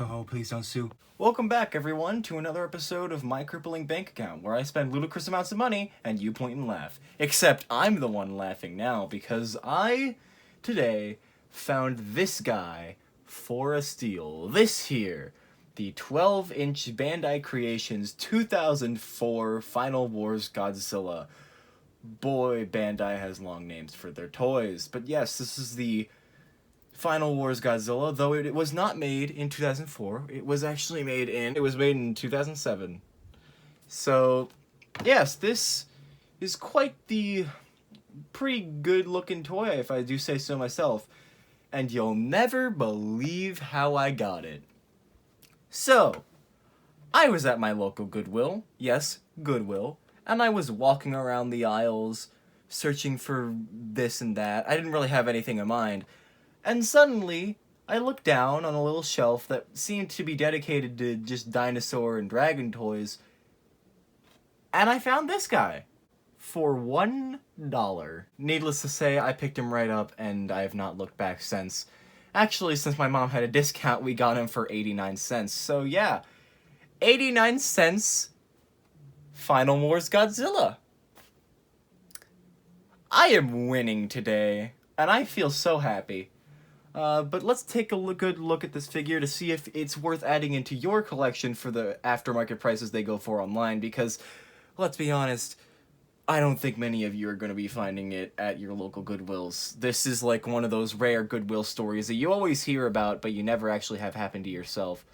Oh, please don't sue. Welcome back, everyone, to another episode of My Crippling Bank Account, where I spend ludicrous amounts of money and you point and laugh. Except I'm the one laughing now, because I, today, found this guy for a steal. This here, the 12-inch Bandai Creations 2004 Final Wars Godzilla. Boy, Bandai has long names for their toys. But yes, this is the Final Wars Godzilla, though it was not made in 2004. It was actually made in 2007. So, yes, this is quite the pretty good looking toy, if I do say so myself. And you'll never believe how I got it. So, I was at my local Goodwill. Yes, Goodwill. And I was walking around the aisles, searching for this and that. I didn't really have anything in mind. And suddenly, I looked down on a little shelf that seemed to be dedicated to just dinosaur and dragon toys, and I found this guy for $1. Needless to say, I picked him right up, and I have not looked back since. Actually, since my mom had a discount, we got him for 89 cents. So yeah, 89 cents, Final Wars Godzilla. I am winning today, and I feel so happy. But let's take a good look at this figure to see if it's worth adding into your collection for the aftermarket prices they go for online, because, let's be honest, I don't think many of you are going to be finding it at your local Goodwills. This is like one of those rare Goodwill stories that you always hear about, but you never actually have happen to yourself.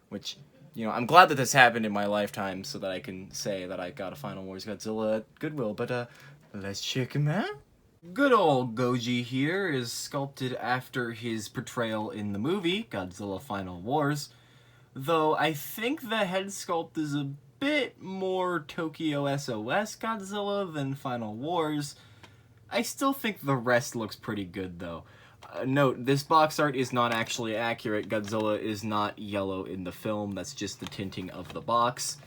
Which, you know, I'm glad that this happened in my lifetime so that I can say that I got a Final Wars Godzilla at Goodwill, but, let's check him out. Good old Goji here is sculpted after his portrayal in the movie, Godzilla Final Wars, though I think the head sculpt is a bit more Tokyo SOS Godzilla than Final Wars. I still think the rest looks pretty good, though. Note, this box art is not actually accurate. Godzilla is not yellow in the film, that's just the tinting of the box.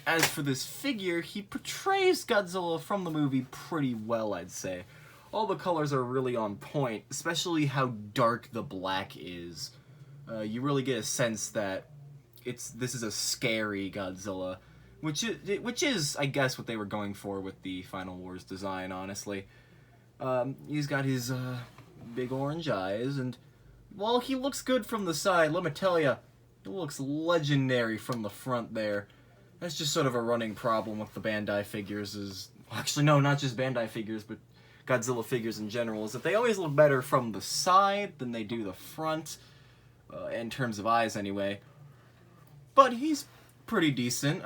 As for this figure, he portrays Godzilla from the movie pretty well, I'd say. All the colors are really on point, especially how dark the black is. You really get a sense that this is a scary Godzilla, which is, I guess, what they were going for with the Final Wars design, honestly. He's got his big orange eyes, and while he looks good from the side, let me tell ya, he looks legendary from the front there. That's just sort of a running problem with the Bandai figures is... Actually, no, not just Bandai figures, but Godzilla figures in general, is that they always look better from the side than they do the front, in terms of eyes anyway. But he's pretty decent.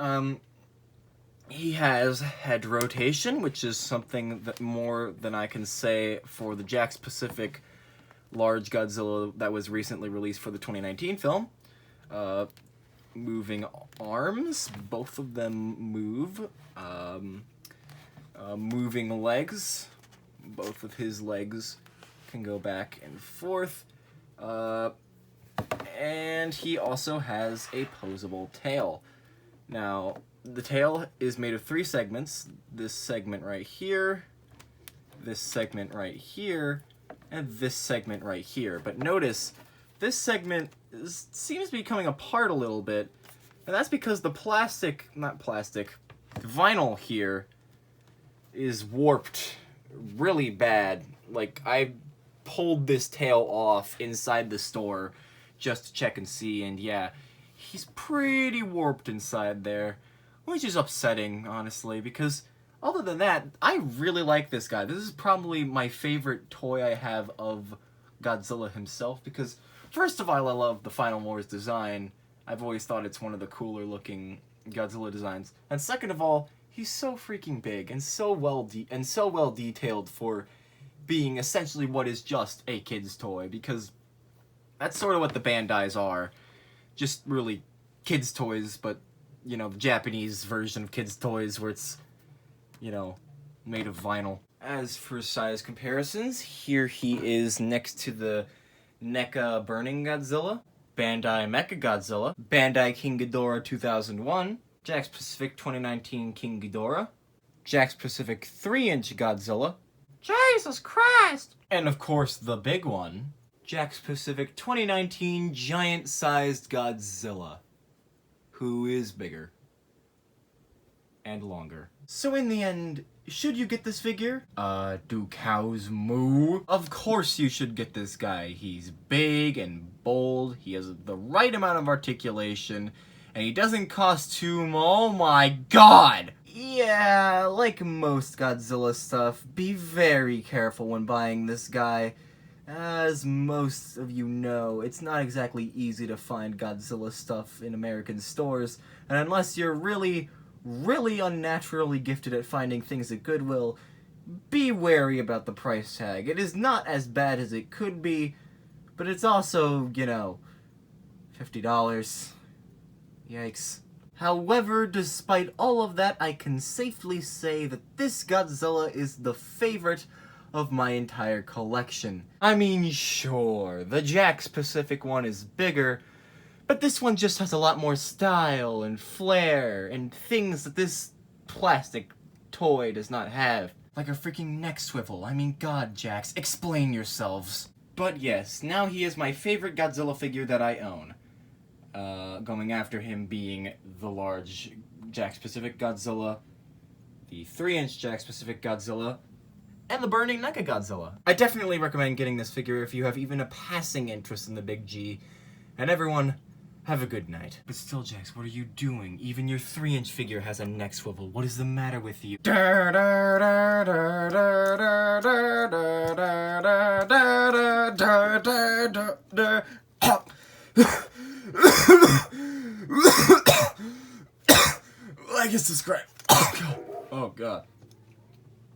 He has head rotation, which is something that more than I can say for the Jakks Pacific large Godzilla that was recently released for the 2019 film. Moving arms, both of them move. Moving legs, both of his legs can go back and forth. And he also has a posable tail. Now, the tail is made of 3 segments. This segment right here, this segment right here, and this segment right here. But notice, this segment seems to be coming apart a little bit, and that's because the vinyl here is warped really bad. Like, I pulled this tail off inside the store just to check and see, and yeah, he's pretty warped inside there, which is upsetting, honestly, because other than that, I really like this guy. This is probably my favorite toy I have of Godzilla himself, because first of all, I love the Final Wars design. I've always thought it's one of the cooler looking Godzilla designs. And second of all, he's so freaking big and so well detailed for being essentially what is just a kid's toy, because that's sort of what the Bandais are. Just really kids' toys, but, you know, the Japanese version of kids' toys where it's, you know, made of vinyl. As for size comparisons, here he is next to the NECA Burning Godzilla, Bandai Mecha Godzilla, Bandai King Ghidorah 2001, Jakks Pacific 2019 King Ghidorah, Jakks Pacific 3-inch Godzilla, Jesus Christ! And of course the big one, Jakks Pacific 2019 giant-sized Godzilla. Who is bigger and longer. So in the end, should you get this figure? Do cows moo? Of course you should get this guy. He's big and bold, he has the right amount of articulation, and he doesn't costume, oh my god! Yeah, like most Godzilla stuff, be very careful when buying this guy. As most of you know, it's not exactly easy to find Godzilla stuff in American stores, and unless you're really unnaturally gifted at finding things at Goodwill, be wary about the price tag. It is not as bad as it could be, but it's also, you know, $50. Yikes. However, despite all of that, I can safely say that this Godzilla is the favorite of my entire collection. I mean, sure, the Jakks Pacific one is bigger, but this one just has a lot more style and flair and things that this plastic toy does not have. Like a freaking neck swivel. I mean, god, Jakks, explain yourselves. But yes, now he is my favorite Godzilla figure that I own. Going after him being the large Jakks Pacific Godzilla, the 3-inch Jakks Pacific Godzilla, and the burning NECA Godzilla. I definitely recommend getting this figure if you have even a passing interest in the big G. And everyone, have a good night. But still, Jakks, what are you doing? Even your 3-inch figure has a neck swivel. What is the matter with you? Like and subscribe. Oh god.